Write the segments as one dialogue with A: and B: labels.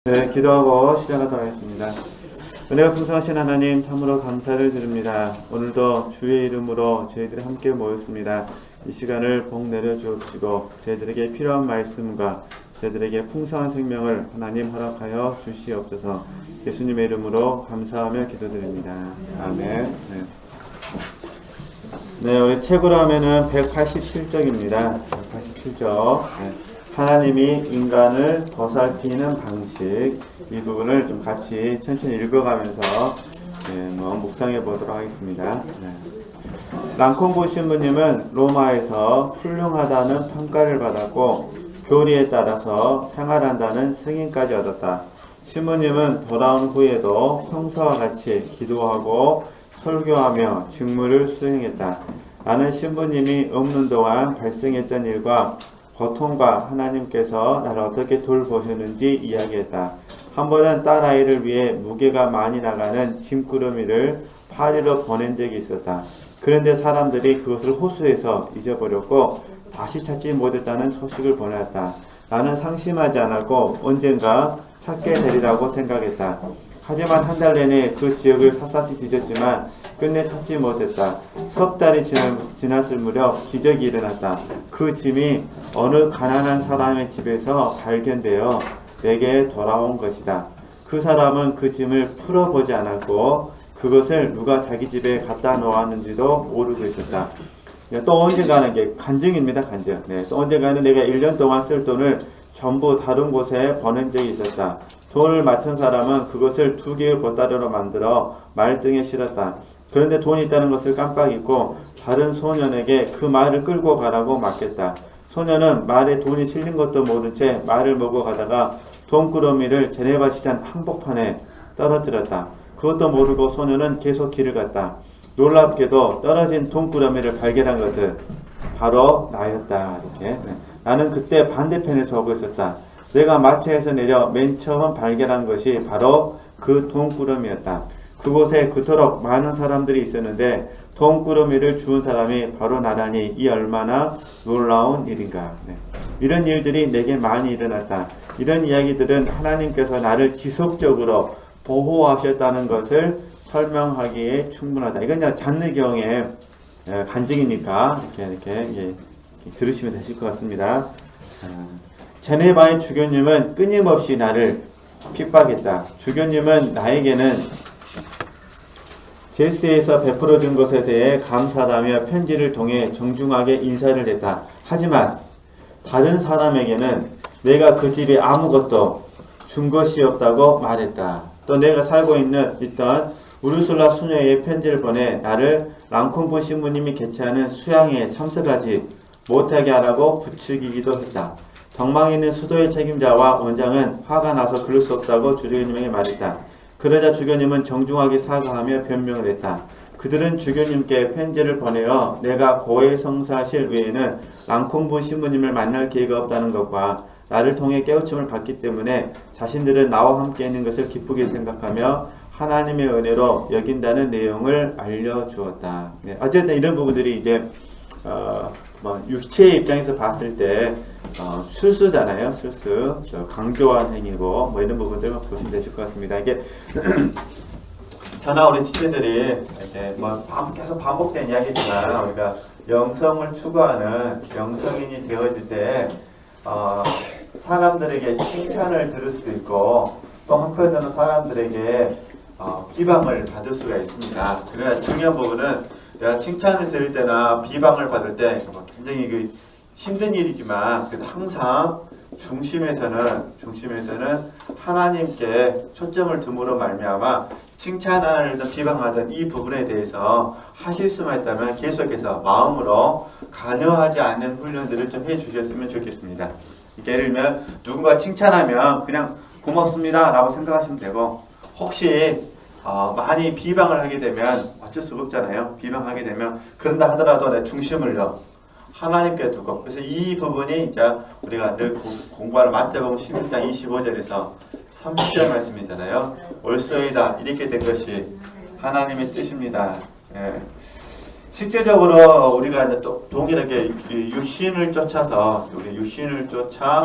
A: 네, 기도하고 시작하도록 하겠습니다. 은혜가 풍성하신 하나님 참으로 감사를 드립니다. 오늘도 주의 이름으로 저희들이 함께 모였습니다. 이 시간을 복 내려 주옵시고 저희들에게 필요한 말씀과 저희들에게 풍성한 생명을 하나님 허락하여 주시옵소서. 예수님의 이름으로 감사하며 기도드립니다. 아멘. 네, 우리 책으로 하면은 187쪽입니다. 187쪽. 하나님이 인간을 보살피는 방식, 이 부분을 좀 같이 천천히 읽어가면서 묵상해 보도록 하겠습니다. 랑콩부 신부님은 로마에서 훌륭하다는 평가를 받았고 교리에 따라서 생활한다는 승인까지 얻었다. 신부님은 돌아온 후에도 평소와 같이 기도하고 설교하며 직무를 수행했다. 나는 신부님이 없는 동안 발생했던 일과 고통과 하나님께서 나를 어떻게 돌보셨는지 이야기했다. 한 번은 딸아이를 위해 무게가 많이 나가는 짐꾸러미를 파리로 보낸 적이 있었다. 그런데 사람들이 그것을 호수에서 잊어버렸고 다시 찾지 못했다는 소식을 보내왔다. 나는 상심하지 않았고 언젠가 찾게 되리라고 생각했다. 하지만 한 달 내내 그 지역을 샅샅이 뒤졌지만 끝내 찾지 못했다. 석 달이 지났을 무렵 기적이 일어났다. 그 짐이 어느 가난한 사람의 집에서 발견되어 내게 돌아온 것이다. 그 사람은 그 짐을 풀어보지 않았고 그것을 누가 자기 집에 갖다 놓았는지도 모르고 있었다. 또 언젠가는 게 간증입니다. 간증. 또 언젠가는 내가 1년 동안 쓸 돈을 전부 다른 곳에 보낸 적이 있었다. 돈을 맡은 사람은 그것을 2개의 보따리로 만들어 말등에 실었다. 그런데 돈이 있다는 것을 깜빡 잊고 다른 소년에게 그 말을 끌고 가라고 맡겼다. 소년은 말에 돈이 실린 것도 모른 채 말을 몰고 가다가 돈꾸러미를 제네바 시장 한복판에 떨어뜨렸다. 그것도 모르고 소년은 계속 길을 갔다. 놀랍게도 떨어진 돈꾸러미를 발견한 것은 바로 나였다. 이렇게. 나는 그때 반대편에 서고 있었다. 내가 마차에서 내려 맨 처음 발견한 것이 바로 그 돈꾸러미였다. 그곳에 그토록 많은 사람들이 있었는데 돈꾸러미를 주운 사람이 바로 나라니 이 얼마나 놀라운 일인가. 이런 일들이 내게 많이 일어났다. 이런 이야기들은 하나님께서 나를 지속적으로 보호하셨다는 것을 설명하기에 충분하다. 이건 그냥 잔느경의 간증이니까 이렇게 들으시면 되실 것 같습니다. 제네바의 주교님은 끊임없이 나를 핍박했다. 주교님은 나에게는 제스에서 베풀어준 것에 대해 감사하다며 편지를 통해 정중하게 인사를 했다. 하지만 다른 사람에게는 내가 그 집에 아무것도 준 것이 없다고 말했다. 또 내가 살고 있던 우르술라 수녀에게 편지를 보내 나를 랑콩부 신부님이 개최하는 수양회에 참석하지 못하게 하라고 부추기기도 했다. 덕망에 있는 수도의 책임자와 원장은 화가 나서 그럴 수 없다고 주교님에게 말했다. 그러자 주교님은 정중하게 사과하며 변명을 했다. 그들은 주교님께 편지를 보내어 내가 고해성사실 외에는 랑콩부 신부님을 만날 기회가 없다는 것과 나를 통해 깨우침을 받기 때문에 자신들은 나와 함께 있는 것을 기쁘게 생각하며 하나님의 은혜로 여긴다는 내용을 알려주었다. 어쨌든 이런 부분들이 이제 육체의 입장에서 봤을 때 술수잖아요. 술수, 강조한 행위고 이런 부분들 보시면 되실 것 같습니다. 이게 저나 우리 지체들이 이렇게 계속 반복된 이야기지만 우리가 영성을 추구하는 영성인이 되어질 때 사람들에게 칭찬을 들을 수도 있고 또 한편으로는 사람들에게 비방을 받을 수가 있습니다. 그래야 중요한 부분은 내가 칭찬을 들을 때나 비방을 받을 때 굉장히 힘든 일이지만 그래도 항상 중심에서는 하나님께 초점을 둠으로 말미암아 칭찬하든 비방하든 이 부분에 대해서 하실 수만 있다면 계속해서 마음으로 관여하지 않는 훈련들을 좀 해주셨으면 좋겠습니다. 예를 들면 누군가 칭찬하면 그냥 고맙습니다 라고 생각하시면 되고 혹시 많이 비방을 하게 되면 어쩔 수가 없잖아요. 비방하게 되면 그런다 하더라도 내 중심을요 하나님께 두고 그래서 이 부분이 이제 우리가 늘 공부하는 마태복음 11장 25절에서 30절 말씀이잖아요. 올소이다 이렇게 된 것이 하나님의 뜻입니다. 실제적으로 우리가 이제 또 동일하게 육신을 쫓아서 우리 육신을 쫓아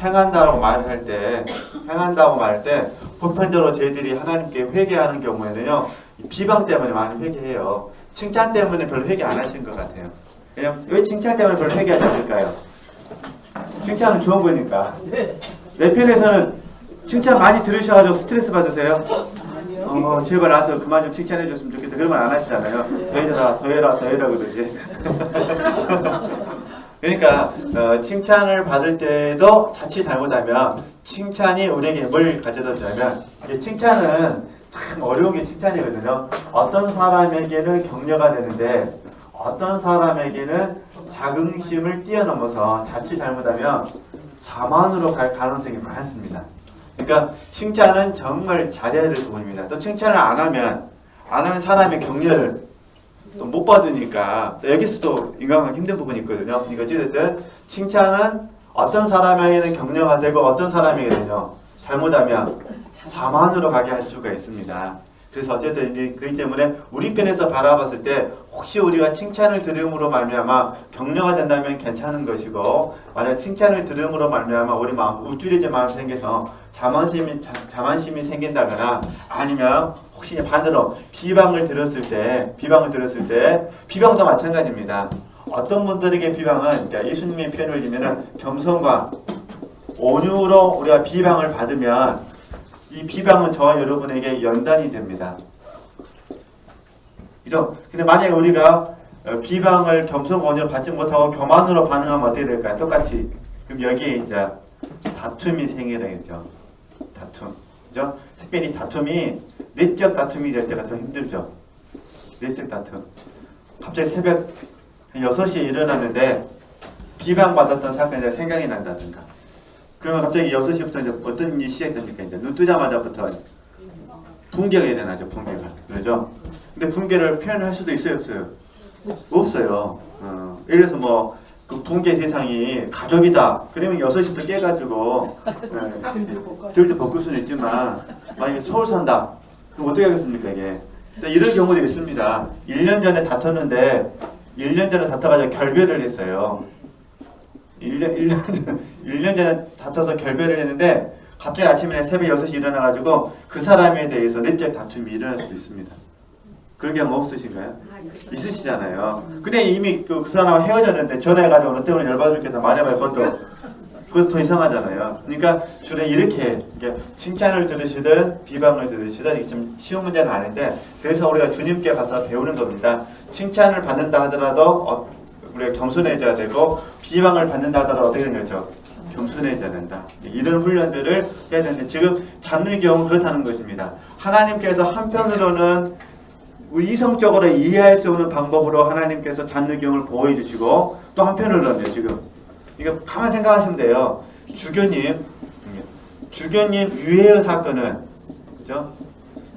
A: 행한다고 말할 때, 보편적으로 저희들이 하나님께 회개하는 경우에는요, 비방 때문에 많이 회개해요. 칭찬 때문에 별로 회개 안 하신 것 같아요. 왜냐면 왜 칭찬 때문에 별로 회개하지 않을까요? 칭찬은 좋은 거니까. 내 편에서는 칭찬 많이 들으셔가지고 스트레스 받으세요? 제발 나한테 그만 좀 칭찬해 줬으면 좋겠다. 그런 말 안 하시잖아요. 더 해라 그러지. 그러니까 칭찬을 받을 때도 자칫 잘못하면 칭찬이 우리에게 뭘 가져다 주냐면, 칭찬은 참 어려운 게 칭찬이거든요. 어떤 사람에게는 격려가 되는데 어떤 사람에게는 자긍심을 뛰어넘어서 자칫 잘못하면 자만으로 갈 가능성이 많습니다. 그러니까 칭찬은 정말 잘해야 될 부분입니다. 또 칭찬을 안 하면 사람의 격려를 또 못 받으니까 또 여기서도 인간관계 힘든 부분이 있거든요. 그러니까 어쨌든 칭찬은 어떤 사람에게는 격려가 되고 어떤 사람에게는요, 잘못하면 자만으로 가게 할 수가 있습니다. 그래서 어쨌든 그렇기 때문에 우리 편에서 바라봤을 때 혹시 우리가 칭찬을 들음으로 말미암아 격려가 된다면 괜찮은 것이고, 만약 칭찬을 들음으로 말미암아 우리 마음 우쭐해진 마음이 생겨서 자만심이 생긴다거나, 아니면 혹시 반대로 비방을 들었을 때 비방도 마찬가지입니다. 어떤 분들에게 비방은 예수님의 표현을 들면 겸손과 온유로 우리가 비방을 받으면 이 비방은 저와 여러분에게 연단이 됩니다. 그죠? 근데 만약에 우리가 비방을 겸손과 온유로 받지 못하고 교만으로 반응하면 어떻게 될까요? 똑같이. 그럼 여기에 이제 다툼이 생기겠죠. 다툼. 그죠? 특별히 다툼이 내적 다툼이 될 때가 더 힘들죠. 내적 다툼. 갑자기 새벽 6시에 일어났는데 비방받았던 사건이 생각이 난다든가. 그러면 갑자기 6시부터 이제 어떤 일이 시작됩니까? 이제 눈 뜨자마자부터 붕괴가 일어나죠, 붕괴가. 그렇죠? 근데 붕괴를 표현할 수도 있어요, 없어요? 없어요. 예를 들어서 그 붕괴 대상이 가족이다. 그러면 6시부터 깨가지고 들들 벗을 수는 있지만, 만약에 서울 산다. 그럼 어떻게 하겠습니까, 이게? 이런 경우도 있습니다. 1년 전에 다퉈가지고 결별을 했어요. 1년 전에 다퉈서 결별을 했는데 갑자기 아침에 새벽 6시 일어나가지고 그 사람에 대해서 내적 다툼이 일어날 수도 있습니다. 그런 경험 없으신가요? 있으시잖아요. 근데 이미 그 사람하고 헤어졌는데 전화해가지고 너 때문에 열받을 겠다 말해봐요. 그것도 더 이상하잖아요. 그러니까 주로 이렇게 칭찬을 들으시든 비방을 들으시든 이게 좀 쉬운 문제는 아닌데, 그래서 우리가 주님께 가서 배우는 겁니다. 칭찬을 받는다 하더라도 우리가 겸손해져야 되고, 비방을 받는다 하더라도 어떻게 되는 거죠? 겸손해져야 된다. 이런 훈련들을 해야 되는데, 지금 잡는 경우는 그렇다는 것입니다. 하나님께서 한편으로는 우리 이성적으로 이해할 수 없는 방법으로 하나님께서 잡는 경우를 보호해 주시고, 또 한편으로는 지금 이거 가만 생각하시면 돼요. 주교님 유해의 사건은, 그죠?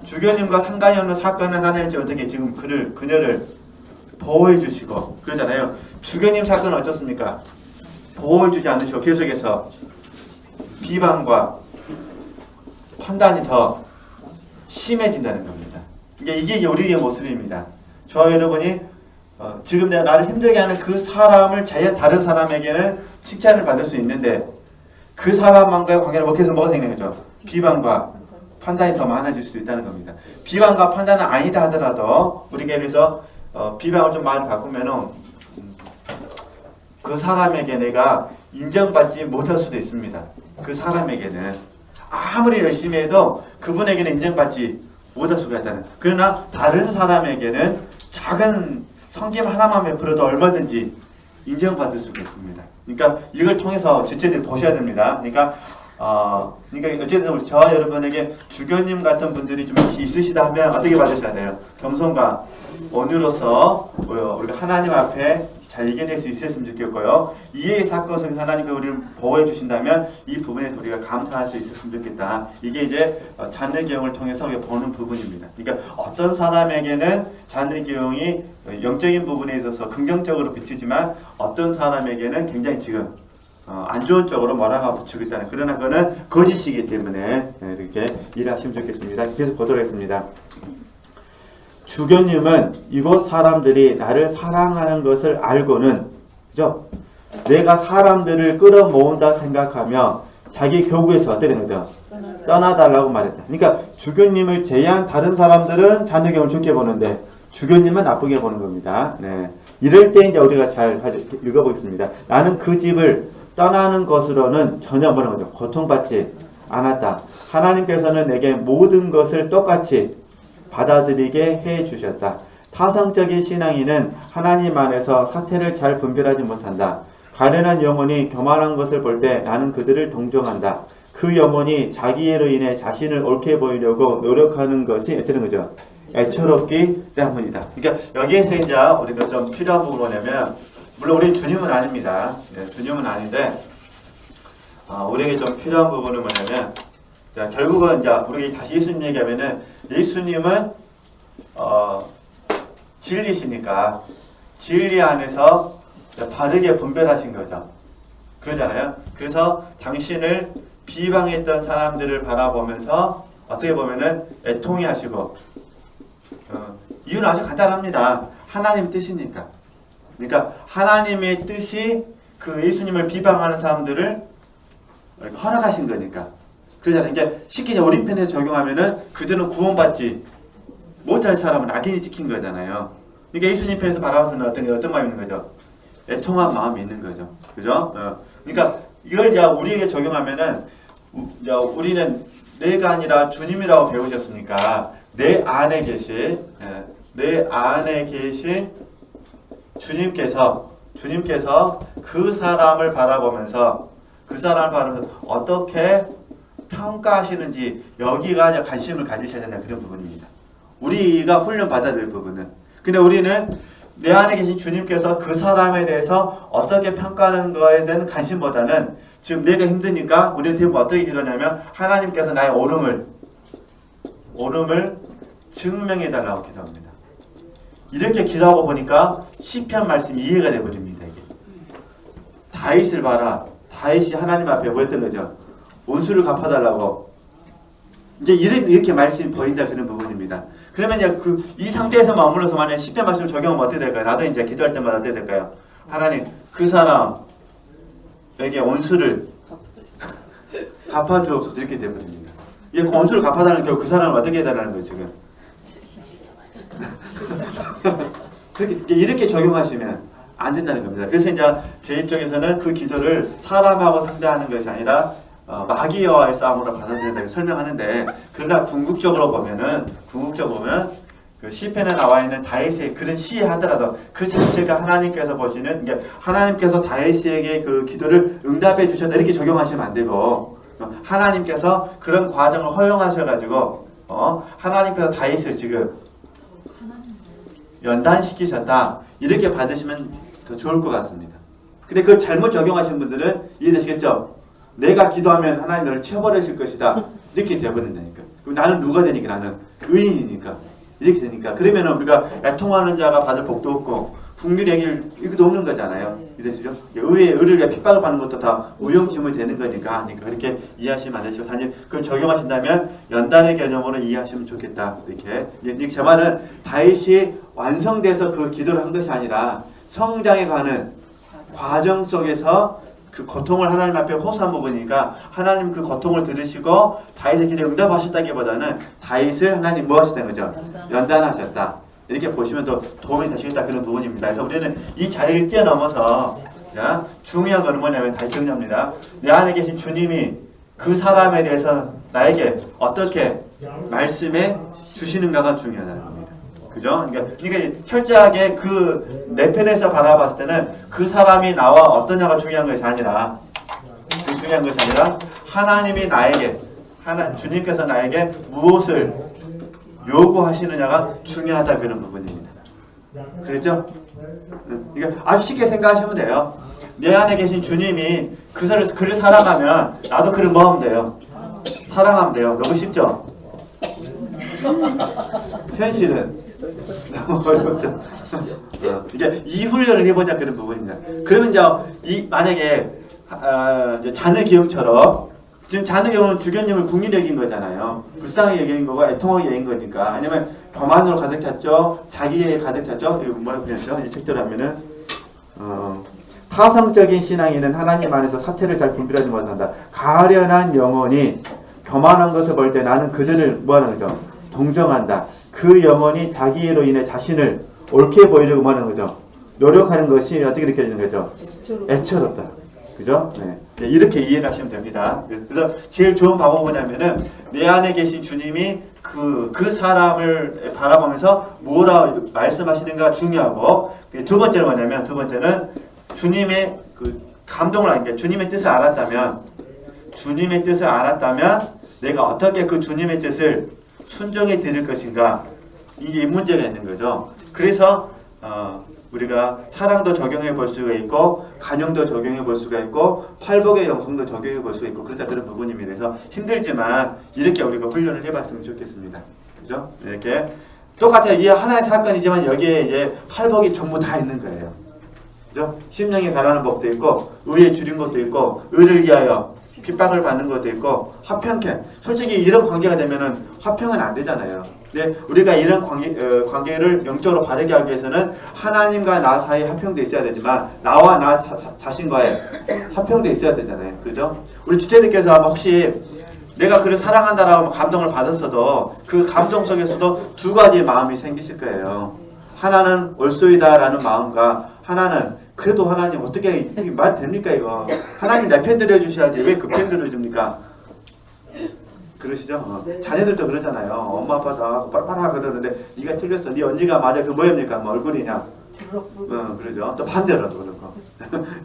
A: 주교님과 상관이 없는 사건은 하나님께서 어떻게 지금 그녀를 보호해 주시고 그러잖아요. 주교님 사건은 어떻습니까? 보호해 주지 않으시고 계속해서 비방과 판단이 더 심해진다는 겁니다. 이게 우리의 모습입니다. 저와 여러분이 지금 내가 나를 힘들게 하는 그 사람을 다른 사람에게는 칭찬을 받을 수 있는데, 그 사람만과의 관계를 먹혀서 뭐가 생기는 거죠? 비방과 판단이 더 많아질 수 있다는 겁니다. 비방과 판단은 아니다 하더라도 우리가 그래서 비방을 좀 많이 바꾸면은 그 사람에게 내가 인정받지 못할 수도 있습니다. 그 사람에게는 아무리 열심히 해도 그분에게는 인정받지 못할 수가 있다는. 그러나 다른 사람에게는 작은 성김 하나만 베풀어도 얼마든지 인정받을 수가 있습니다. 그러니까 이걸 통해서 지체들이 보셔야 됩니다. 그러니까 어쨌든 저와 여러분에게 주교님 같은 분들이 좀 있으시다 하면 어떻게 받으셔야 돼요? 겸손과 온유로서 우리가 하나님 앞에 잘 이겨낼 수 있었으면 좋겠고요. 이해의 사건 속에서 하나님께 우리를 보호해 주신다면 이 부분에서 우리가 감사할 수 있었으면 좋겠다. 이게 이제 잔느기용을 통해서 우리가 보는 부분입니다. 그러니까 어떤 사람에게는 잔느기용이 영적인 부분에 있어서 긍정적으로 비치지만 어떤 사람에게는 굉장히 지금 안 좋은 쪽으로 몰아가 붙이고 있다는, 그러나 그거는 거짓이기 때문에 이렇게 일하시면 좋겠습니다. 계속 보도록 하겠습니다. 주교님은 이곳 사람들이 나를 사랑하는 것을 알고는, 그죠? 내가 사람들을 끌어모은다 생각하며 자기 교구에서 어떻게 된 거죠? 떠나달라고 말했다. 그러니까 주교님을 제외한 다른 사람들은 자녀교훈을 좋게 보는데 주교님은 나쁘게 보는 겁니다. 네. 이럴 때 이제 우리가 잘 읽어보겠습니다. 나는 그 집을 떠나는 것으로는 전혀 뭐라는 거죠? 고통받지 않았다. 하나님께서는 내게 모든 것을 똑같이 받아들이게 해 주셨다. 타성적인 신앙인은 하나님 안에서 사태를 잘 분별하지 못한다. 가련한 영혼이 교만한 것을 볼 때 나는 그들을 동정한다. 그 영혼이 자기애로 인해 자신을 옳게 보이려고 노력하는 것이 어쩌는 거죠? 애처롭기 때문이다. 그러니까 여기에서 이제 우리가 좀 필요한 부분이 뭐냐면, 물론 우리 주님은 아닙니다. 네, 주님은 아닌데 우리에게 좀 필요한 부분은 뭐냐면, 자, 결국은 이제 우리 다시 예수님 얘기하면은 예수님은 진리시니까 진리 안에서 바르게 분별하신 거죠. 그러잖아요. 그래서 당신을 비방했던 사람들을 바라보면서 어떻게 보면은 애통해 하시고, 이유는 아주 간단합니다. 하나님 뜻이니까. 그러니까 하나님의 뜻이 그 예수님을 비방하는 사람들을 허락하신 거니까. 그러잖아요. 이게 쉽게 우리 편에서 적용하면은 그들은 구원받지 못할 사람은 악인이 찍힌 거잖아요. 그러니까 예수님 편에서 바라봐서는 어떤 마음이 있는 거죠? 애통한 마음이 있는 거죠. 그죠? 그러니까 이걸 이제 우리에게 적용하면은, 우리는 내가 아니라 주님이라고 배우셨으니까 내 안에 계신 주님께서 그 사람을 바라보면서 어떻게 평가하시는지 여기가 관심을 가지셔야 된다, 그런 부분입니다. 우리가 훈련 받아야 될 부분은. 근데 우리는 내 안에 계신 주님께서 그 사람에 대해서 어떻게 평가하는 거에 대한 관심보다는 지금 내가 힘드니까 우리는 대부분 어떻게 기도하냐면 하나님께서 나의 오름을 증명해 달라고 기도합니다. 이렇게 기도하고 보니까 시편 말씀이 이해가 돼 버립니다. 이게 다윗을 봐라. 다윗이 하나님 앞에 뭐 했던 거죠? 원수를 갚아달라고. 이제 이렇게 말씀이 보인다, 그런 부분입니다. 그러면 이제 이 상태에서 머물러서 만약 시편 말씀을 적용하면 어떻게 될까요? 나도 이제 기도할 때마다 어떻게 될까요? 하나님, 그 사람에게 원수를 갚아주옵소서, 이렇게 되거든요. 이게 원수를 갚아달라는 게 그 사람을 어떻게 해달라는 거예요, 지금? 이렇게 적용하시면 안 된다는 겁니다. 그래서 이제 제 입장에서는 그 기도를 사람하고 상대하는 것이 아니라 마귀와의 싸움으로 받아들인다고 설명하는데, 그러나 궁극적으로 보면 그 시편에 나와 있는 다윗의 그런 시에 하더라도 그 자체가 하나님께서 보시는, 그러니까 하나님께서 다윗에게 그 기도를 응답해 주셨다, 이렇게 적용하시면 안 되고, 하나님께서 그런 과정을 허용하셔가지고 하나님께서 다윗을 지금 연단시키셨다, 이렇게 받으시면 더 좋을 것 같습니다. 근데 그걸 잘못 적용하신 분들은 이해되시겠죠? 내가 기도하면 하나님 너를 쳐버리실 것이다, 이렇게 되어버린다니까. 그럼 나는 누가 되니까? 나는 의인이니까. 이렇게 되니까. 그러면 우리가 애통하는 자가 받을 복도 없고 국률의 얘기를 이것도 없는 거잖아요. 이해되시죠? 의를 위해 핍박을 받는 것도 다 우영침이 되는 거니까. 그렇게 이해하시면 안 되시고, 단지 그걸 적용하신다면 연단의 개념으로 이해하시면 좋겠다, 이렇게. 제 말은 다윗이 완성돼서 그 기도를 한 것이 아니라 성장해 가는 과정 속에서 그 고통을 하나님 앞에 호소한 부분이니까, 하나님 그 고통을 들으시고 다윗의 기도에 응답하셨다기보다는 다윗을 하나님 뭐 하셨다는 거죠? 연단하셨다, 이렇게 보시면 더 도움이 되시겠다, 그런 부분입니다. 그래서 우리는 이 자리를 뛰어넘어서 중요한 건 뭐냐면, 다시 정리합니다. 내 안에 계신 주님이 그 사람에 대해서 나에게 어떻게 말씀해 주시는가가 중요하다는 겁니다. 그죠? 그러니까 철저하게 내 편에서 바라봤을 때는 그 사람이 나와 어떠냐가 중요한 것이 아니라, 하나님이 나에게, 주님께서 나에게 무엇을 요구하시느냐가 중요하다, 그런 부분입니다. 그렇죠? 그러니까 아주 쉽게 생각하시면 돼요. 내 안에 계신 주님이 그를 사랑하면 나도 그를 뭐 하면 돼요? 사랑하면 돼요. 너무 쉽죠? 현실은 너무 어렵죠. 이게 이 훈련을 해보자, 그런 부분입니다. 그러면 이제 만약에 자녀 기용처럼, 지금 자녀 기용은 주교님을 국리를 여긴 거잖아요. 불쌍하게 여긴 거고 애통하게 여긴 거니까. 아니면 교만으로 가득 찼죠. 자기에 가득 찼죠. 이거 뭐라고 표현했죠? 이 책대로 하면은 타성적인 신앙인은 하나님 안에서 사태를 잘 분별하지 못한다. 가련한 영혼이 교만한 것을 볼 때 나는 그들을 뭐하는 거죠? 동정한다. 그 영혼이 자기로 인해 자신을 옳게 보이려고 뭐하는 거죠? 노력하는 것이 어떻게 느껴지는 거죠? 애처롭다. 그죠? 네. 이렇게 이해를 하시면 됩니다. 그래서 제일 좋은 방법은 뭐냐면은 내 안에 계신 주님이 그 사람을 바라보면서 뭐라 말씀하시는가 중요하고, 두 번째는 뭐냐면, 두 번째는 주님의 그 감동을 아니까 주님의 뜻을 알았다면 내가 어떻게 그 주님의 뜻을 순종해 드릴 것인가, 이게 문제가 있는 거죠. 그래서 우리가 사랑도 적용해 볼 수가 있고, 간용도 적용해 볼 수가 있고, 팔복의 영성도 적용해 볼 수가 있고, 그런 부분입니다. 그래서 힘들지만 이렇게 우리가 훈련을 해봤으면 좋겠습니다. 그죠? 이렇게 똑같아요. 이 하나의 사건이지만 여기에 이제 팔복이 전부 다 있는 거예요. 그죠? 심령에 가라는 법도 있고, 의에 줄인 것도 있고, 의를 위하여 핍박을 받는 것도 있고, 화평케. 솔직히 이런 관계가 되면은 화평은 안 되잖아요. 근데 우리가 이런 관계를 영적으로 바르게 하기 위해서는 하나님과 나 사이에 화평돼 있어야 되지만, 나와 나 자신과의 화평돼 있어야 되잖아요. 그죠? 우리 지체들께서 아마 혹시 내가 그를 사랑한다라고 감동을 받았어도 그 감동 속에서도 두 가지의 마음이 생기실 거예요. 하나는 올소이다라는 마음과, 하나는 그래도 하나님 어떻게 이게 말이 됩니까 이거? 하나님 내 편 들어주셔야지 왜 그 편 들어줍니까? 그러시죠? 네. 자녀들도 그러잖아요. 엄마 아빠 다 빨빨하 그러는데 네가 틀렸어. 네 언니가 맞아. 그 뭐입니까? 뭐 얼굴이냐? 그러죠. 또 반대로도 그렇고.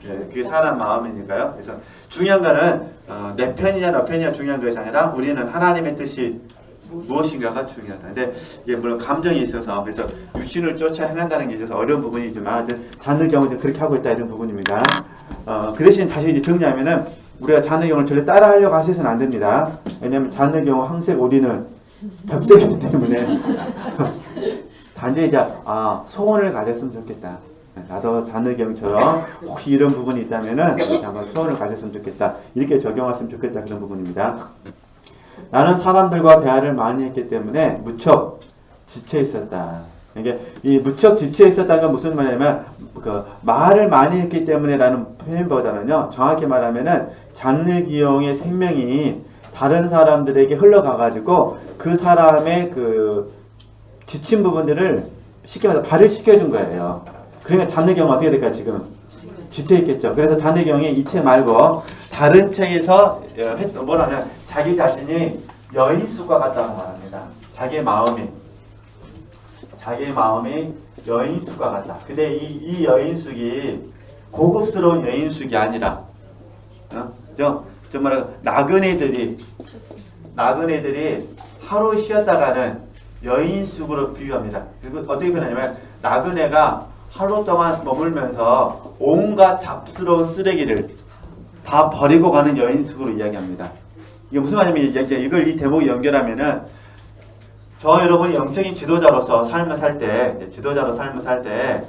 A: 네, 그게 사람 마음이니까요. 그래서 중요한 거는 내 편이냐 너 편이냐 중요한 것이 아니라 우리는 하나님의 뜻이 무엇인가가 중요하다. 근데 이게 물론 감정이 있어서, 그래서 육신을 쫓아 행한다는 게 있어서 어려운 부분이지만 자느 경우 그렇게 하고 있다 이런 부분입니다. 그 대신 다시 이제 정리하면은 우리가 자느 경우를 절대 따라하려고 하셔서는 안 됩니다. 왜냐하면 자느 경우 항색 오리는 겹색이기 때문에 단지 이제 소원을 가졌으면 좋겠다. 나도 자느 경처럼 혹시 이런 부분이 있다면은 한번 소원을 가졌으면 좋겠다. 이렇게 적용했으면 좋겠다 그런 부분입니다. 나는 사람들과 대화를 많이 했기 때문에 무척 지쳐 있었다. 이게 이 무척 지쳐 있었다는 건 무슨 말이냐면 그 말을 많이 했기 때문에라는 표현보다는요, 정확히 말하면은 잔느기용의 생명이 다른 사람들에게 흘러가가지고 그 사람의 그 지친 부분들을 쉽게 말해서 발을 시켜준 거예요. 그러니까 잔느기용은 어떻게 될까요? 지금 지쳐 있겠죠. 그래서 잔느기용이 이 책 말고 다른 책에서 뭐라냐, 자기 자신이 여인숙과 같다고 말합니다. 자기의 마음이 여인숙과 같다. 근데 이 여인숙이 고급스러운 여인숙이 아니라, 정말 나그네들이 하루 쉬었다가는 여인숙으로 비유합니다. 그리고 어떻게 표현하냐면, 나그네가 하루 동안 머물면서 온갖 잡스러운 쓰레기를 다 버리고 가는 여인숙으로 이야기합니다. 이게 무슨 말이냐면, 이걸 이 대목에 연결하면은, 저 여러분이 영적인 지도자로서 삶을 살 때,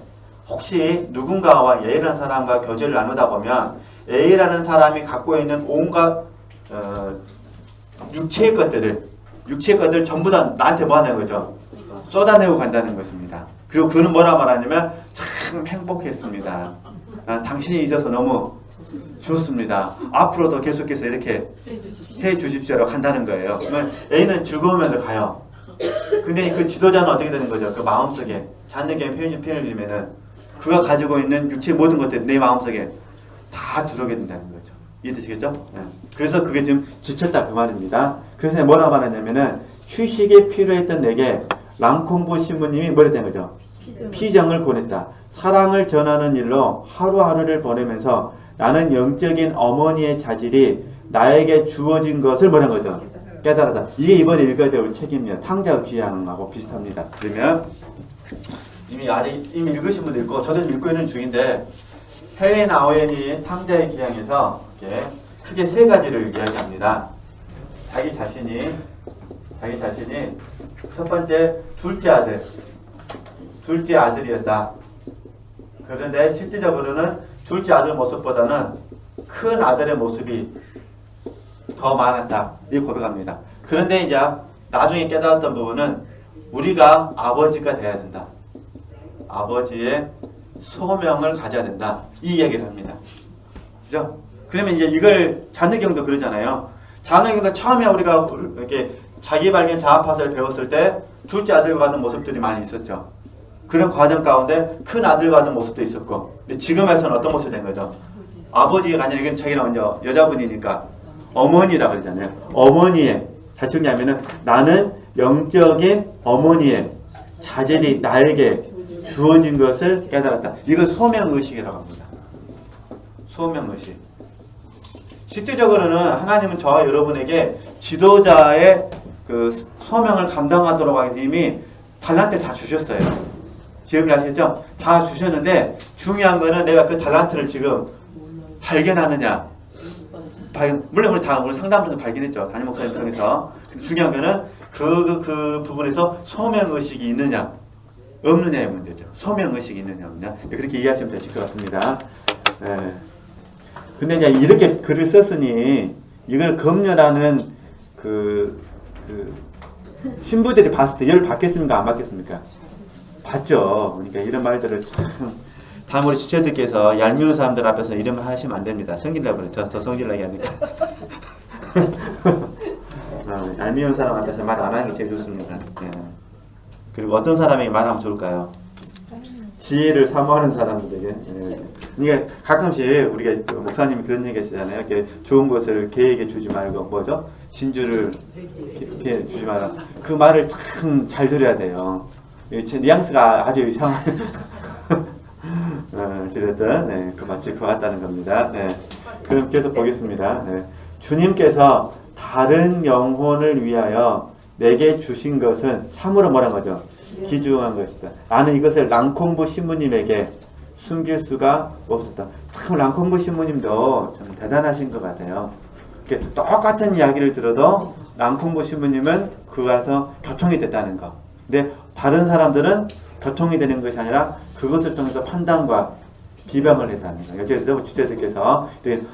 A: 혹시 누군가와 A라는 사람과 교제를 나누다 보면, A라는 사람이 갖고 있는 온갖, 육체의 것들을 전부 다 나한테 뭐 하는 거죠? 쏟아내고 간다는 것입니다. 그리고 그는 뭐라 말하냐면, 참 행복했습니다. 당신이 있어서 너무 좋습니다. 앞으로도 계속해서 이렇게 해 주십시오라고 한다는 거예요. 그러면 A는 즐거우면서 가요. 근데 그 지도자는 어떻게 되는 거죠? 그 마음속에, 잔느기의 표현을 드리면은 그가 가지고 있는 육체의 모든 것들이 내 마음속에 다 들어오게 된다는 거죠. 이해되시겠죠? 네. 그래서 그게 지금 지쳤다 그 말입니다. 그래서 뭐라고 말하냐면은, 휴식이 필요했던 내게 랑콩부 신부님이 뭐라 된 거죠? 피정을 보냈다. 사랑을 전하는 일로 하루하루를 보내면서 나는 영적인 어머니의 자질이 나에게 주어진 것을 뭐라는 거죠? 깨달았다. 이게 이번에 읽어야 될 책입니다. 탕자의 귀향하고 비슷합니다. 그러면 이미 읽으신 분도 있고 저도 읽고 있는 중인데, 헬렌 아우엔이 탕자의 귀향에서 이렇게 크게 세 가지를 이야기합니다. 자기 자신이 첫 번째 둘째 아들이었다. 그런데 실질적으로는 둘째 아들 모습보다는 큰 아들의 모습이 더 많았다. 이렇게 고백합니다. 그런데 이제 나중에 깨달았던 부분은 우리가 아버지가 돼야 된다. 아버지의 소명을 가져야 된다. 이 이야기를 합니다. 그죠? 그러면 이제 이걸 잔느경도 그러잖아요. 잔느경도 처음에 우리가 이렇게 자기 발견 자아파서를 배웠을 때 둘째 아들과 같은 모습들이 많이 있었죠. 그런 과정 가운데 큰 아들과 같은 모습도 있었고, 근데 지금에서는 어떤 모습이 된 거죠? 아버지가 아니라 이건 자기는 먼저 여자분이니까 어머니라 그러잖아요. 어머니의 다시 정리하면은 나는 영적인 어머니의 자질이 나에게 주어진 것을 깨달았다. 이걸 소명의식이라고 합니다. 소명의식. 실질적으로는 하나님은 저와 여러분에게 지도자의 그 소명을 감당하도록 하기 위해 이미 달란트를 다 주셨어요. 지금 아시겠죠? 다 주셨는데 중요한 거는 내가 그 달란트를 지금 발견하느냐. 물론 우리 상담에서 발견했죠. 담임 목사님 통해서. 중요한 거는 그 부분에서 소명의식이 있느냐 없느냐의 문제죠. 소명의식이 있느냐 없느냐. 그렇게 이해하시면 되실 것 같습니다. 네. 근데 이제 이렇게 글을 썼으니 이걸 검열하는 신부들이 봤을 때 열 받겠습니까? 안 받겠습니까? 받죠. 그러니까 이런 말들을 참 다음 우리 지체들께서 얄미운 사람들 앞에서 이런 말 하시면 안 됩니다. 성질나고 그래. 더 성질나게 하니까. 얄미운 사람 앞에서 말 안 하는 게 제일 좋습니다. 네. 그리고 어떤 사람에게 말하면 좋을까요? 지혜를 사모하는 사람들에게. 네. 그러니까 가끔씩 우리가 목사님이 그런 얘기 하시잖아요. 이렇게 좋은 것을 개에게 주지 말고 뭐죠? 진주를 개에게 주지 마라. 그 말을 참 잘 들어야 돼요. 뉘앙스가 아주 이상한. 어쨌든 네, 마치 그와 같다는 겁니다. 네. 그럼 계속 보겠습니다. 네. 주님께서 다른 영혼을 위하여 내게 주신 것은 참으로 뭐란 거죠? 귀중한 것이다. 나는 이것을 랑콩부 신부님에게 숨길 수가 없었다. 참 랑콩부 신부님도 참 대단하신 것 같아요. 똑같은 이야기를 들어도 랑콩부 신부님은 그 가서 교통이 됐다는 거. 근데 다른 사람들은 교통이 되는 것이 아니라 그것을 통해서 판단과 비방을 했다는 거예요. 어쨌든 지체들께서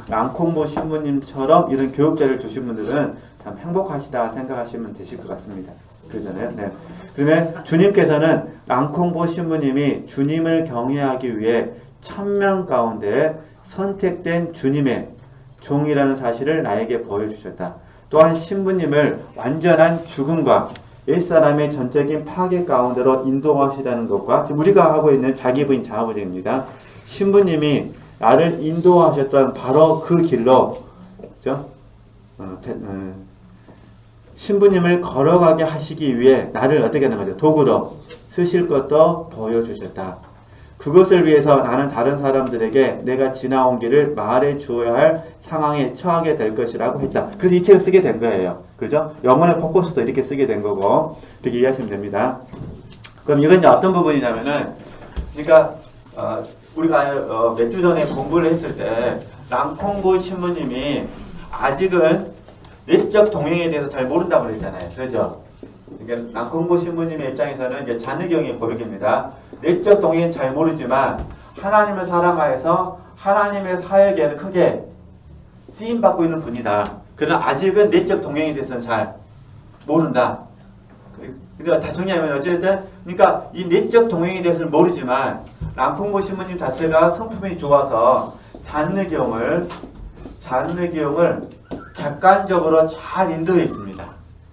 A: 랑콩부 신부님처럼 이런 교육자를 주신 분들은 참 행복하시다 생각하시면 되실 것 같습니다. 그러잖아요. 네. 그러면 주님께서는 랑콩보 신부님이 주님을 경외하기 위해 1000명 가운데 선택된 주님의 종이라는 사실을 나에게 보여주셨다. 또한 신부님을 완전한 죽음과 옛사람의 전적인 파괴 가운데로 인도하시다는 것과 지금 우리가 하고 있는 자기 부인 자아부정입니다. 신부님이 나를 인도하셨던 바로 그 길로, 그렇죠? 신부님을 걸어가게 하시기 위해 나를 어떻게 하는 거죠? 도구로 쓰실 것도 보여주셨다. 그것을 위해서 나는 다른 사람들에게 내가 지나온 길을 말해 주어야 할 상황에 처하게 될 것이라고 했다. 그래서 이 책을 쓰게 된 거예요. 그죠? 영혼의 포커스도 이렇게 쓰게 된 거고, 이렇게 이해하시면 됩니다. 그럼 이건 어떤 부분이냐면은, 그러니까, 우리가 몇 주 전에 공부를 했을 때, 랑콩부 신부님이 아직은 내적 동행에 대해서 잘 모른다고 그랬잖아요. 그렇죠? 그러니까 랑콩부 신부님의 입장에서는 이제 잔느경의 고백입니다. 내적 동행은 잘 모르지만 하나님을 사랑하여서 하나님의 사역에는 크게 쓰임받고 있는 분이다. 그러나 아직은 내적 동행에 대해서는 잘 모른다. 그러니까 다시 정리하면 어쨌든 그러니까 이 내적 동행에 대해서는 모르지만 랑콩부 신부님 자체가 성품이 좋아서 잔느경을 객관적으로 잘 인도해 있습니다.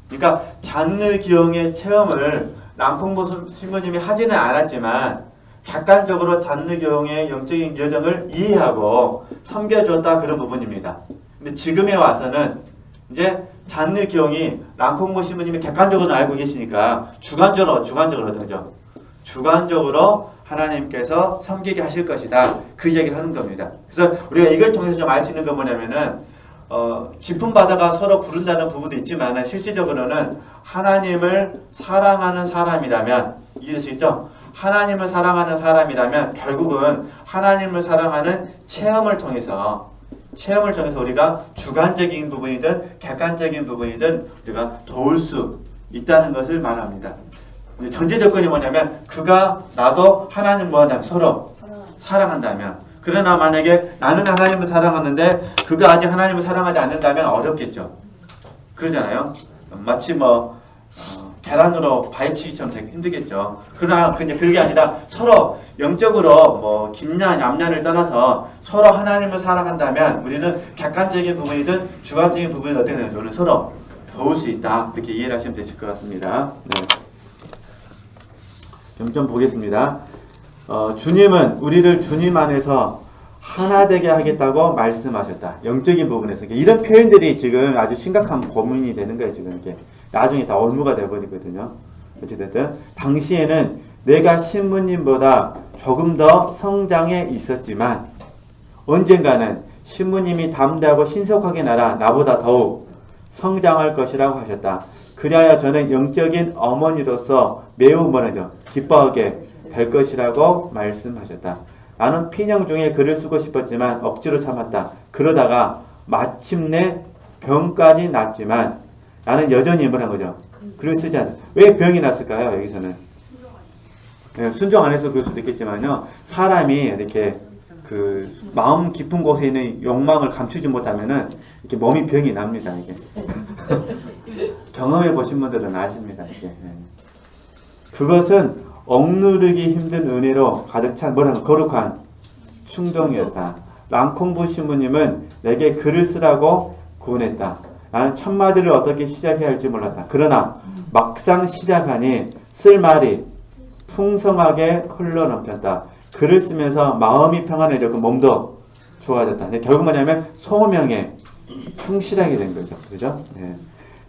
A: 그러니까 잔느경의 체험을 랑콩부 신부님이 하지는 않았지만 객관적으로 잔느경의 영적인 여정을 이해하고 섬겨줬다 그런 부분입니다. 근데 지금에 와서는 이제 잔느경이 랑콩부 신부님이 객관적으로 알고 계시니까 주관적으로 어떠죠? 주관적으로 하나님께서 섬기게 하실 것이다. 그 이야기를 하는 겁니다. 그래서 우리가 이걸 통해서 좀 알 수 있는 건 뭐냐면은 깊은 바다가 서로 부른다는 부분도 있지만 실질적으로는 하나님을 사랑하는 사람이라면 이해되시겠죠? 하나님을 사랑하는 사람이라면 결국은 하나님을 사랑하는 체험을 통해서 우리가 주관적인 부분이든 객관적인 부분이든 우리가 도울 수 있다는 것을 말합니다. 전제 조건이 뭐냐면 그가 나도 하나님 뭐한다면 서로 사랑한다면. 그러나 만약에 나는 하나님을 사랑하는데 그가 아직 하나님을 사랑하지 않는다면 어렵겠죠. 그러잖아요. 마치 계란으로 파헤치기처럼 되게 힘들겠죠. 그러나 그게 아니라 서로 영적으로 뭐 김양, 얌양을 떠나서 서로 하나님을 사랑한다면 우리는 객관적인 부분이든 주관적인 부분이든 어떻게 되는지 우리는 서로 도울 수 있다. 이렇게 이해를 하시면 되실 것 같습니다. 네. 좀 보겠습니다. 주님은 우리를 주님 안에서 하나 되게 하겠다고 말씀하셨다. 영적인 부분에서 이런 표현들이 지금 아주 심각한 고민이 되는 거예요. 지금 이게 나중에 다 올무가 되어버리거든요. 어찌됐든 당시에는 내가 신부님보다 조금 더 성장해 있었지만 언젠가는 신부님이 담대하고 신속하게 나보다 더욱 성장할 것이라고 하셨다. 그리하여 저는 영적인 어머니로서 매우 기뻐하게 될 것이라고 말씀하셨다. 나는 핀형 중에 글을 쓰고 싶었지만 억지로 참았다. 그러다가 마침내 병까지 났지만 나는 여전히 글을 쓰지 않았다. 왜 병이 났을까요? 여기서는 순종 안 해서 그럴 수도 있겠지만요. 사람이 이렇게 그 마음 깊은 곳에 있는 욕망을 감추지 못하면은 이렇게 몸이 병이 납니다. 이게 경험해 보신 분들은 아십니다. 이게 그것은 억누르기 힘든 은혜로 가득 찬 거룩한 충동이었다. 랑콩부 신부님은 내게 글을 쓰라고 권했다. 나는 첫마디를 어떻게 시작해야 할지 몰랐다. 그러나 막상 시작하니 쓸 말이 풍성하게 흘러넘쳤다. 글을 쓰면서 마음이 평안해졌고 몸도 좋아졌다. 결국 뭐냐면 소명에 충실하게 된 거죠. 그죠? 네.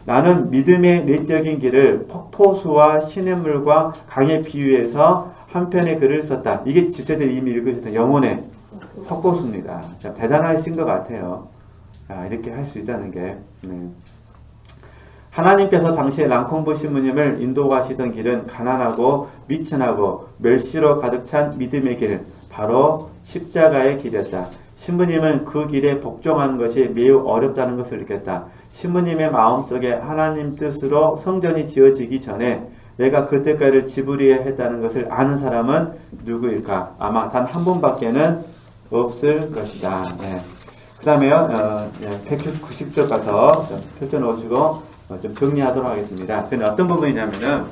A: 나는 믿음의 내적인 길을 폭포수와 시냇물과 강에 비유해서 한 편의 글을 썼다. 이게 지체들이 이미 읽으셨던 영혼의 폭포수입니다. 대단하신 것 같아요. 이렇게 할 수 있다는 게. 네. 하나님께서 당시에 랑콩부 신부님을 인도하시던 길은 가난하고 미천하고 멸시로 가득 찬 믿음의 길, 바로 십자가의 길이었다. 신부님은 그 길에 복종하는 것이 매우 어렵다는 것을 느꼈다. 신부님의 마음속에 하나님 뜻으로 성전이 지어지기 전에 내가 그때까지를 지불해야 했다는 것을 아는 사람은 누구일까? 아마 단 한 분밖에는 없을 것이다. 네. 그 다음에요, 190쪽 가서 좀 펼쳐놓으시고 좀 정리하도록 하겠습니다. 근데 어떤 부분이냐면은,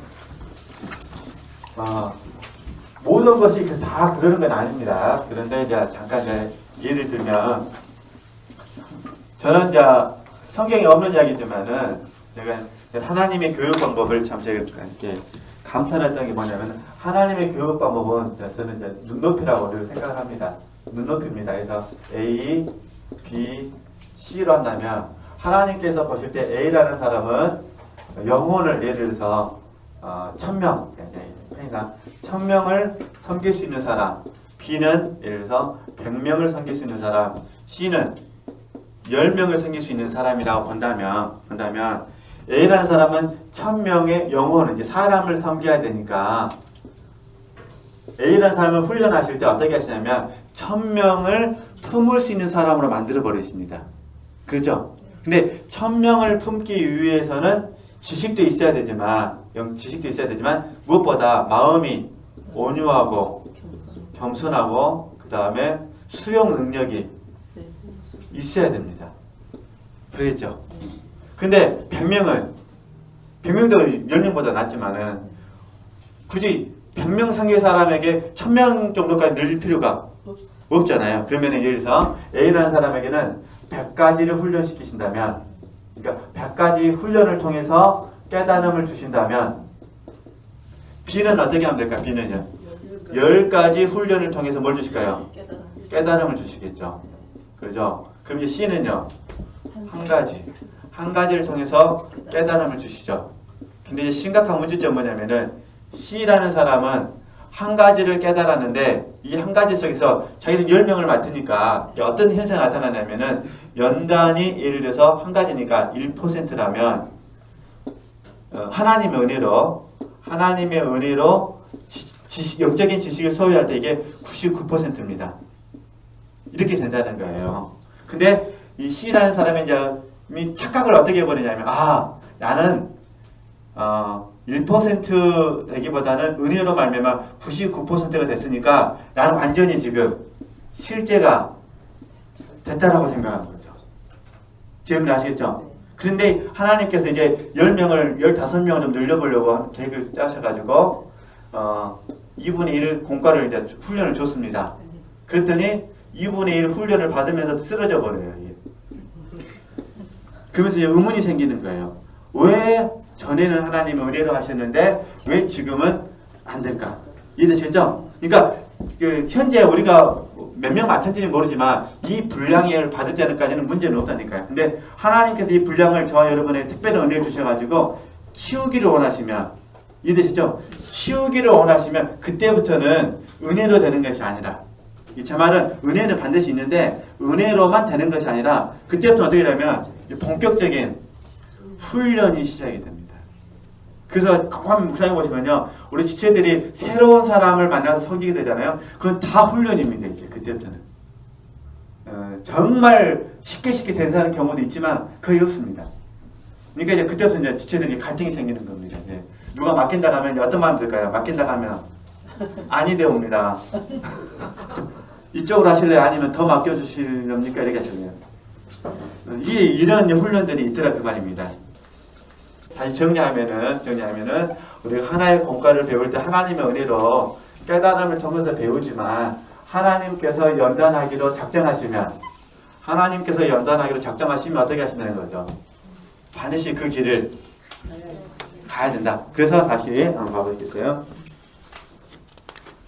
A: 모든 것이 다 그러는 건 아닙니다. 그런데 이제 잠깐 예를 들면, 저는 이제 성경에 없는 이야기지만은, 제가 하나님의 교육 방법을 참 제가 이렇게 감탄했던 게 뭐냐면, 하나님의 교육 방법은 저는 이제 눈높이라고 늘 생각을 합니다. 눈높이입니다. 그래서 A, B, C로 한다면, 하나님께서 보실 때 A라는 사람은 영혼을 예를 들어서 1000명, 1000명을 섬길 수 있는 사람, B는 예를 들어서 100명을 섬길 수 있는 사람, C는 10명을 섬길 수 있는 사람이라고 본다면 A라는 사람은 1000명의 영혼을, 사람을 섬겨야 되니까 A라는 사람을 훈련하실 때 어떻게 하시냐면 1000명을 품을 수 있는 사람으로 만들어 버리십니다. 그렇죠? 근데 1000명을 품기 위해서는 지식도 있어야 되지만 무엇보다 마음이 온유하고 겸손하고 그 다음에 수용 능력이 있어야 됩니다. 그렇죠? 근데 100명도 10명보다 낫지만은 굳이 100명 상계 사람에게 1000명 정도까지 늘릴 필요가 없잖아요. 그러면 예를 들어서 A라는 사람에게는 100가지를 훈련시키신다면, 그러니까 100가지 훈련을 통해서 깨달음을 주신다면, B는 어떻게 하면 될까? B는요, 10가지 훈련을 통해서 뭘 주실까요? 깨달음을 주시겠죠. 그렇죠? 그럼 이제 C는요, 한 가지를 통해서 깨달음을 주시죠. 근데 이제 심각한 문제점은 뭐냐면은 C라는 사람은 한 가지를 깨달았는데 이 한 가지 속에서 자기는 10명을 맡으니까 어떤 현상이 나타나냐면은 연단이 예를 들어서 한 가지니까 1%라면 하나님의 은혜로 영적인 지식을 소유할 때 이게 99%입니다. 이렇게 된다는 거예요. 근데 이 C라는 사람이 이제 착각을 어떻게 해버리냐면 나는 1%이기보다는 은혜로 말미암아 99%가 됐으니까 나는 완전히 지금 실제가 됐다라고 생각하는 거죠. 지금 아시겠죠? 그런데 하나님께서 이제 10명을 15명을 좀 늘려보려고 계획을 짜셔가지고 이분의 1 공과를 이제 훈련을 줬습니다. 그랬더니 2분의 1 훈련을 받으면서 쓰러져 버려요. 그러면서 이제 의문이 생기는 거예요. 왜 전에는 하나님이 은혜로 하셨는데 왜 지금은 안 될까? 이해되시죠? 그러니까 현재 우리가 몇 명 맞췄는지 모르지만 이 분량을 받을 때까지는 문제는 없다니까요. 근데 하나님께서 이 분량을 저와 여러분의 특별한 은혜를 주셔가지고 키우기를 원하시면, 이해되시죠? 키우기를 원하시면 그때부터는 은혜로 되는 것이 아니라, 제 말은 은혜는 반드시 있는데 은혜로만 되는 것이 아니라 그때부터 어떻게 되냐면 본격적인 훈련이 시작이 됩니다. 그래서 한번 묵상해 보시면요, 우리 지체들이 새로운 사람을 만나서 섬기게 되잖아요. 그건 다 훈련입니다. 이제 그때부터는 정말 쉽게 된 경우도 있지만 거의 없습니다. 그러니까 이제 그때부터 이제 지체들이 갈등이 생기는 겁니다. 누가 맡긴다 하면 어떤 마음 들까요? 맡긴다 하면 아니 되옵니다. 이쪽으로 하실래요? 아니면 더 맡겨주실렵니까? 이렇게 하시네요. 이런 훈련들이 있더라 그 말입니다. 다시 정리하면은 우리가 하나의 공과를 배울 때 하나님의 은혜로 깨달음을 통해서 배우지만 하나님께서 연단하기로 작정하시면 어떻게 하신다는 거죠? 반드시 그 길을 가야 된다. 그래서 다시 한번 봐보겠어요.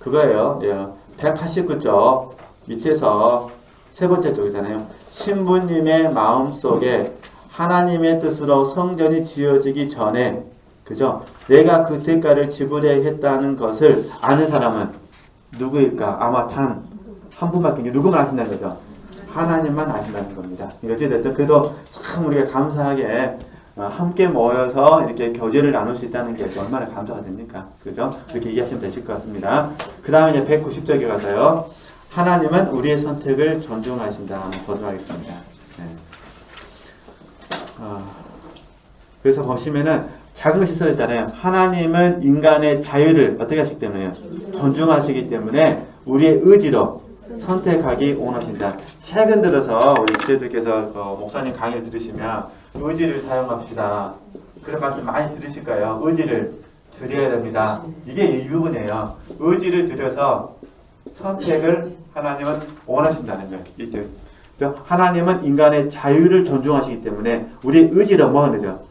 A: 그거예요. 189쪽 밑에서 세 번째 쪽이잖아요. 신부님의 마음속에 하나님의 뜻으로 성전이 지어지기 전에, 그죠? 내가 그 대가를 지불해야 했다는 것을 아는 사람은 누구일까? 아마 단 한 분밖에, 누구만 아신다는 거죠? 하나님만 아신다는 겁니다. 어찌됐든 그래도 참 우리가 감사하게 함께 모여서 이렇게 교제를 나눌 수 있다는 게 얼마나 감사가 됩니까? 그죠? 그렇게 이해하시면 되실 것 같습니다. 그 다음에 이제 190쪽에 가서요. 하나님은 우리의 선택을 존중하신다. 한번 보도록 하겠습니다. 그래서 보시면은 작은 것이 써있잖아요. 하나님은 인간의 자유를 어떻게 하시기 때문에요? 존중하시기 때문에 우리의 의지로 선택하기 원하신다. 최근 들어서 우리 지혜들께서 목사님 강의를 들으시면 의지를 사용합시다. 그런 말씀 많이 들으실 거예요. 의지를 드려야 됩니다. 이게 이 부분이에요. 의지를 들여서 선택을 하나님은 원하신다는 거예요. 이제 하나님은 인간의 자유를 존중하시기 때문에 우리의 의지로 뭐 하는 거죠?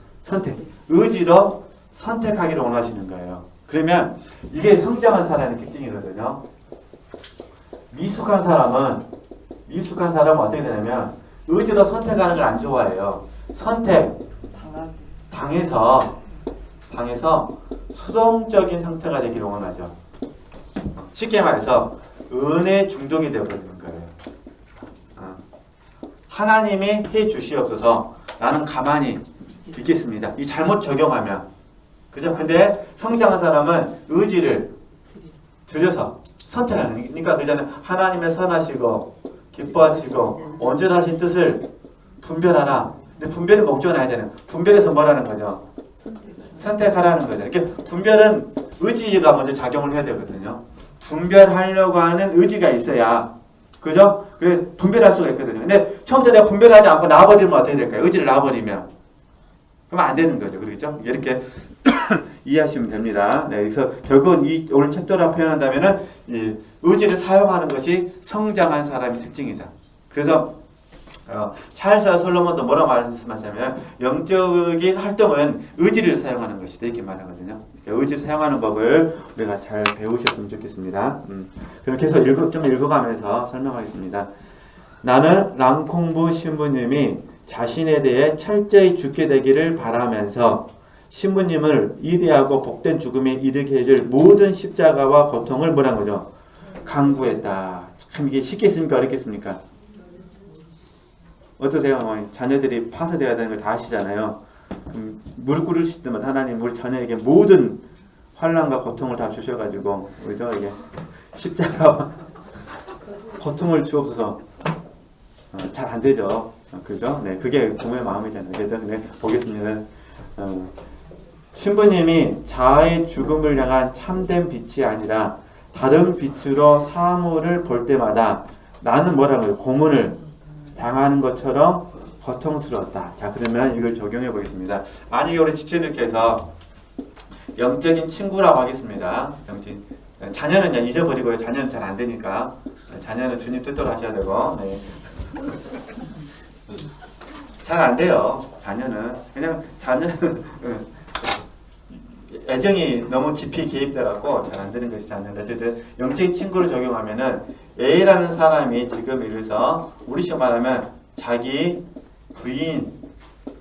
A: 의지로 선택하기를 원하시는 거예요. 그러면 이게 성장한 사람의 특징이거든요. 미숙한 사람은 어떻게 되냐면 의지로 선택하는 걸 안 좋아해요. 당해서 수동적인 상태가 되기를 원하죠. 쉽게 말해서 은혜 중독이 되어버리는 거예요. 하나님이 해 주시옵소서, 나는 가만히 있겠습니다. 이 잘못 적용하면, 그죠? 근데 성장한 사람은 의지를 들여서 선택하는, 그러니까 그러잖아요. 하나님의 선하시고 기뻐하시고 온전하신 뜻을 분별하라. 근데 분별의 목적은 아니잖아요. 분별해서 뭐라는 거죠? 선택하라는 거죠. 그러니까 분별은 의지가 먼저 작용을 해야 되거든요. 분별하려고 하는 의지가 있어야, 그죠? 그래 분별할 수가 있거든요. 근데 처음부터 내가 분별하지 않고 놔버리면 어떻게 될까요? 의지를 놔버리면 그러면 안 되는 거죠. 그렇죠? 이렇게 이해하시면 됩니다. 네, 그래서 결국은 이 오늘 챕터라 표현한다면은 이 의지를 사용하는 것이 성장한 사람의 특징이다. 그래서 찰스 솔로몬도 뭐라고 말씀하시냐면 영적인 활동은 의지를 사용하는 것이다 이렇게 말하거든요. 의지를 사용하는 법을 우리가 잘 배우셨으면 좋겠습니다. 그럼 계속 좀 읽어가면서 설명하겠습니다. 나는 랑콩부 신부님이 자신에 대해 철저히 죽게 되기를 바라면서 신부님을 이대하고 복된 죽음에 이르게 해줄 모든 십자가와 고통을 뭐란 거죠? 강구했다. 참 이게 쉽겠습니까? 어렵겠습니까? 어떠세요? 자녀들이 파쇄되어야 되는 걸 다 아시잖아요. 무릎 꿇으실 때마다 하나님 우리 자녀에게 모든 환난과 고통을 다 주셔가지고, 그죠? 이게 십자가와 고통을 주옵소서. 잘 안 되죠. 그죠? 네, 그게 부모의 마음이잖아요. 그래서 네, 보겠습니다. 신부님이 자아의 죽음을 향한 참된 빛이 아니라 다른 빛으로 사물을 볼 때마다 나는 뭐라고요? 고문을 당하는 것처럼 고통스러웠다. 자, 그러면 이걸 적용해 보겠습니다. 만약에 우리 지체들께서 영적인 친구라고 하겠습니다. 자녀는 그냥 잊어버리고요. 자녀는 잘 안 되니까. 자녀는 주님 뜻대로 하셔야 되고. 네. 잘 안 돼요. 자녀는. 그냥 자녀는 애정이 너무 깊이 개입돼갖고 잘 안 되는 것이 자녀인데, 어쨌든 영적인 친구를 적용하면은 A라는 사람이 지금 이래서 우리식으로 말하면 자기 부인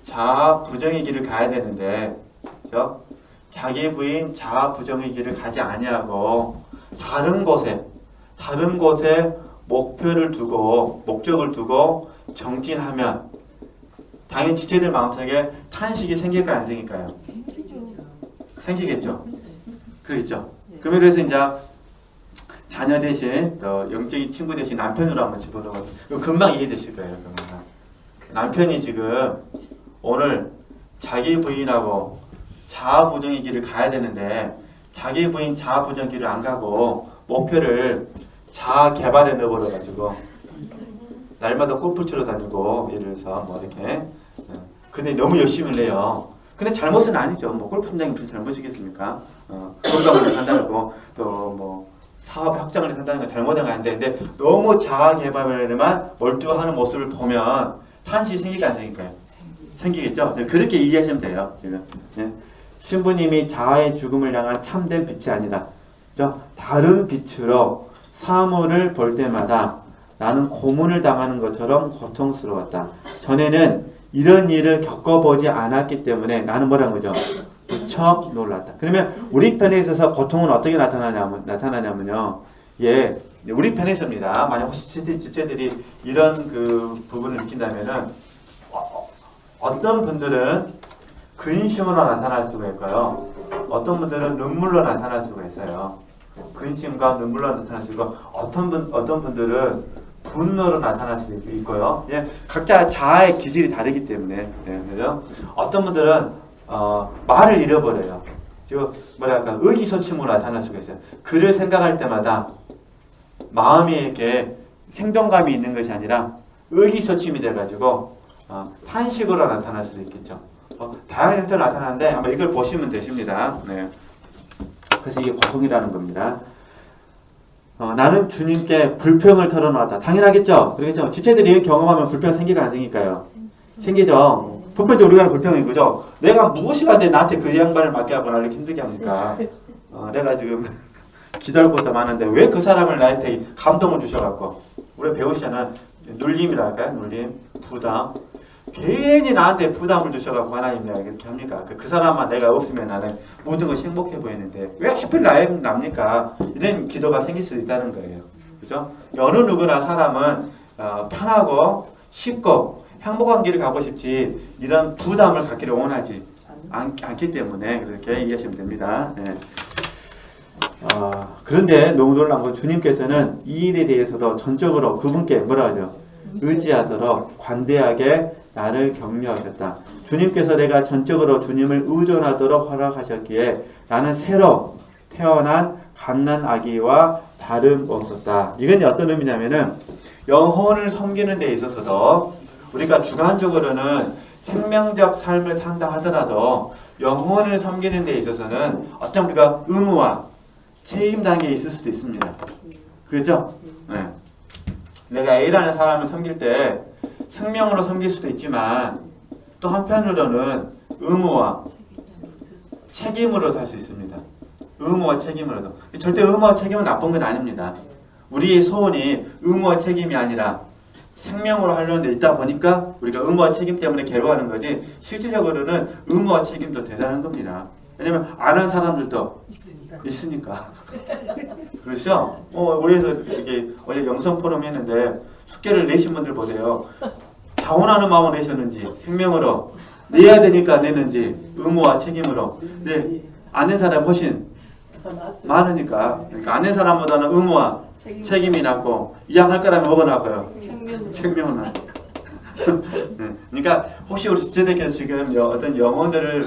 A: 자아 부정의 길을 가야 되는데, 그죠? 자기 부인 자아 부정의 길을 가지 아니하고 다른 곳에 목표를 두고 목적을 두고 정진하면 당연히 지체들 마음속에 탄식이 생길까요, 안 생길까요? 생기겠죠. 그렇죠. 그러면 그래서 이제 자녀 대신 영적인 친구 대신 남편으로 한번 집어넣어서 금방 이해되실 거예요. 금방. 남편이 지금 오늘 자기 부인하고 자아 부정의 길을 가야 되는데 자기 부인 자아 부정 길을 안 가고 목표를 자아 개발에 넣어버려가지고 날마다 골프 치러 다니고 예를 들어서 뭐 이렇게 근데 너무 열심히 해요. 근데 잘못은 아니죠. 뭐 골프 팀장이 무슨 잘못이겠습니까? 건강을 한다는 거, 또 뭐 사업 확장을 한다는 거 잘못은 아닌데, 근데 너무 자아 개발에만 몰두하는 모습을 보면 탄식이 생길까 안 생길까요? 생기겠죠. 그렇게 이해하시면 돼요. 지금 예. 신부님이 자아의 죽음을 향한 참된 빛이 아니다. 그죠? 다른 빛으로 사물을 볼 때마다 나는 고문을 당하는 것처럼 고통스러웠다. 전에는 이런 일을 겪어보지 않았기 때문에 나는 뭐라는 거죠? 무척 놀랐다. 그러면 우리 편에 있어서 고통은 어떻게 나타나냐면요. 예, 우리 편에서입니다. 만약 혹시 지체들이 이런 그 부분을 느낀다면은 어떤 분들은 근심으로 나타날 수가 있고요. 어떤 분들은 눈물로 나타날 수가 있어요. 근심과 눈물로 나타날 수 있고 어떤 분들은 분노로 나타날 수도 있고요. 예, 각자 자아의 기질이 다르기 때문에 그죠? 어떤 분들은 말을 잃어버려요. 뭐랄까 의기소침으로 나타날 수가 있어요. 그를 생각할 때마다 마음이 이렇게 생동감이 있는 것이 아니라 의기소침이 돼가지고 탄식으로 나타날 수도 있겠죠. 다양한 형태로 나타나는데 아마 이걸 보시면 되십니다. 네. 그래서 이게 고통이라는 겁니다. 나는 주님께 불평을 털어놓았다. 당연하겠죠? 그러겠죠? 지체들이 경험하면 불평 생기가 안 생길까요? 생기죠? 보편적으로 우리가 하는 불평이 그죠? 내가 무엇이가 돼 나한테 그 양반을 맡겨하고 나를 힘들게 합니까? 내가 지금 기도할 것도 많은데 왜 그 사람을 나한테 감동을 주셔갖고 우리 배우시는 눌림이랄까요? 눌림, 부담. 괜히 나한테 부담을 주셔갖고 하나님 내가 이렇게 합니까? 그 사람만 내가 없으면 나는 모든 것이 행복해 보이는데 왜 하필 납니까? 이런 기도가 생길 수도 있다는 거예요. 그죠? 어느 누구나 사람은 편하고 쉽고 행복한 길을 가고 싶지 이런 부담을 갖기를 원하지 않기 때문에 그렇게 이해하시면 됩니다. 네. 그런데 너무 놀라운 건 주님께서는 이 일에 대해서도 전적으로 그분께 뭐라 하죠? 의지하도록 관대하게 나를 격려하셨다. 주님께서 내가 전적으로 주님을 의존하도록 허락하셨기에 나는 새로 태어난 갓난 아기와 다름없었다. 이건 어떤 의미냐면은 영혼을 섬기는 데 있어서도 우리가 주관적으로는 생명적 삶을 산다 하더라도 영혼을 섬기는 데 있어서는 어떤 우리가 의무와 책임 단계에 있을 수도 있습니다. 그렇죠? 네. 내가 A라는 사람을 섬길 때 생명으로 섬길 수도 있지만 또 한편으로는 의무와 책임으로도 할 수 있습니다. 의무와 책임으로도. 절대 의무와 책임은 나쁜 건 아닙니다. 우리의 소원이 의무와 책임이 아니라 생명으로 하려는 데 있다 보니까 우리가 의무와 책임 때문에 괴로워하는 거지 실질적으로는 의무와 책임도 대단한 겁니다. 왜냐면 아는 사람들도 있으니까. 그렇죠? 우리에서 이렇게 어제 영성 포럼 했는데 숙제를 내신 분들 보세요. 자원하는 마음으로 내셨는지 생명으로 내야 되니까 내는지 의무와 책임으로. 네, 안 낸 사람 훨씬 많으니까. 그러니까 안 낸 사람보다는 의무와 책임이 낫고 이양할 거라면 뭐가 나고요? 생명은 낫고. 네, 그러니까 혹시 우리 지체들께서 지금 어떤 영혼들을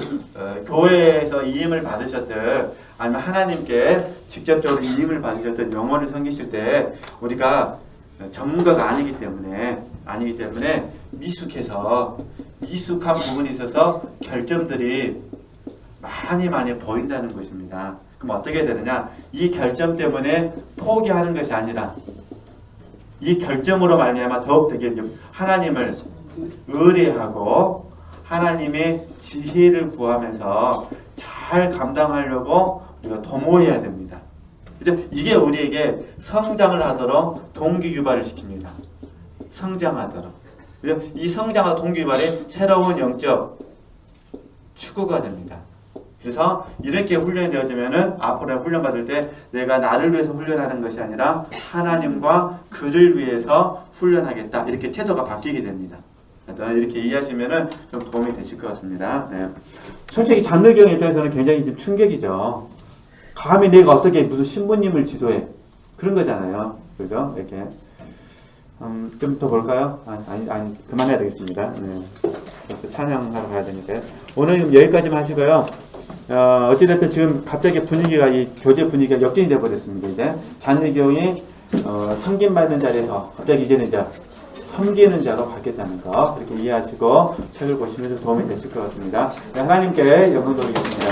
A: 교회에서 이임을 받으셨든 아니면 하나님께 직접적으로 이임을 받으셨던 영혼을 섬기실 때 우리가 전문가가 아니기 때문에 아니기 때문에 미숙한 부분이 있어서 결점들이 많이 보인다는 것입니다. 그럼 어떻게 되느냐? 이 결점 때문에 포기하는 것이 아니라 이 결점으로 말미암아 더욱더 하나님을 의뢰하고 하나님의 지혜를 구하면서 잘 감당하려고 우리가 도모해야 됩니다. 그죠? 이게 우리에게 성장을 하도록 동기유발을 시킵니다. 성장하도록. 그죠? 이 성장과 동기유발이 새로운 영적 추구가 됩니다. 그래서 이렇게 훈련이 되어지면은 앞으로 훈련받을 때 내가 나를 위해서 훈련하는 것이 아니라 하나님과 그를 위해서 훈련하겠다. 이렇게 태도가 바뀌게 됩니다. 이렇게 이해하시면은 좀 도움이 되실 것 같습니다. 네. 솔직히 장로경 입장에서는 굉장히 좀 충격이죠. 감히 내가 어떻게 무슨 신부님을 지도해. 그런 거잖아요. 그죠? 이렇게. 좀 더 볼까요? 아니, 그만해야 되겠습니다. 네. 찬양하러 가야 되니까요. 오늘 여기까지만 하시고요. 어찌됐든 지금 갑자기 이 교제 분위기가 역전이 되어버렸습니다. 이제 장로경이 섬김받는 자리에서 갑자기 이제는 이제 섬기는 자로 바뀌었다는 거, 그렇게 이해하시고 책을 보시면 좀 도움이 되실 것 같습니다. 하나님께 영광 돌리겠습니다.